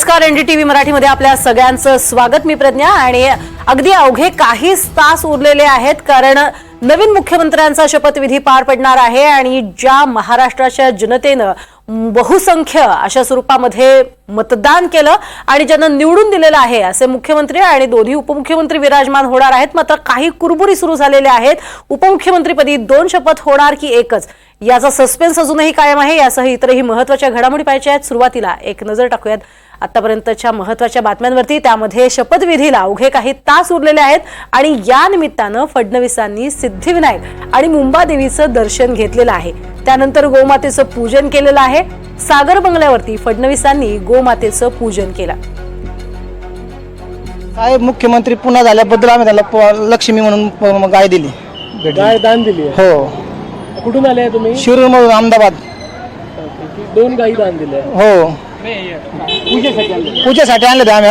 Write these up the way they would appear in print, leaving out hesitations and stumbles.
नमस्कार, एनडीटीव्ही मराठीमध्ये आपल्या सगळ्यांचं स्वागत। मी प्रज्ञा आणि अगदी अवघे काहीच तास उरलेले आहेत, कारण नवीन मुख्यमंत्र्यांचा शपथविधी पार पडणार आहे आणि ज्या महाराष्ट्राच्या जनतेनं बहुसंख्य अशा स्वरूपामध्ये मतदान केलं आणि ज्यांना निवडून दिलेलं आहे असे मुख्यमंत्री आणि दोन्ही उपमुख्यमंत्री विराजमान होणार आहेत। मात्र काही कुरबुरी सुरू झालेल्या आहेत। उपमुख्यमंत्रीपदी 2 शपथ होणार की एकच, याचा सस्पेन्स अजूनही कायम आहे। यासह इतरही महत्त्वाच्या घडामोडी पाहायच्या आहेत। सुरुवातीला एक नजर टाकूयात आतापर्यंतच्या महत्त्वाच्या बातम्यांवरती। त्यामध्ये शपथविधीला अवघे काही तास उरलेले आहेत आणि या निमित्तानं फडणवीसांनी सिद्धिविनायक आणि मुंबादेवीचं दर्शन घेतलेलं आहे। त्यानंतर गोमातेचं पूजन केलेलं आहे। सागर बंगल्यावरती फडणवीसांनी गोमातेचं पूजन केलं। साहेब मुख्यमंत्री पुन्हा झाल्याबद्दल आम्ही त्याला लक्ष्मी म्हणून गाय दिली, गाय दान दिली। हो। कुठून आले तुम्ही? शिरूरमधून अहमदाबाद। 2 गायी दान दिल्या। हो, पूजेसाठी आणले ते आम्ही।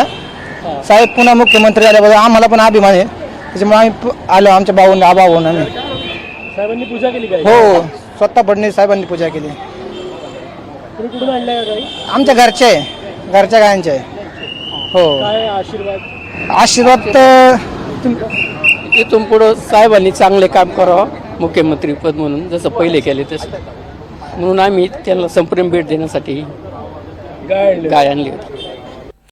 साहेब पुन्हा मुख्यमंत्री झाल्याबद्दल आम्हाला पण अभिमान आहे, त्याच्यामुळे आम्ही आलो आमच्या भाऊन आबा भाऊन आम्ही। साहेबांनी पूजा केली गाय? हो, स्वतः फडणवीस साहेबांनी पूजा केली। तुम्ही कुठून आणल्या गाई? आमच्या घरच्या गायांच्या आहे। हो। काय आशीर्वाद? आशीर्वाद तर इथून पुढं साहेबांनी चांगले काम करावं मुख्यमंत्रीपद म्हणून, जसं पहिले केले तसं, म्हणून आम्ही त्यांना संपूर्ण भेट देण्यासाठी गाय आणली होती।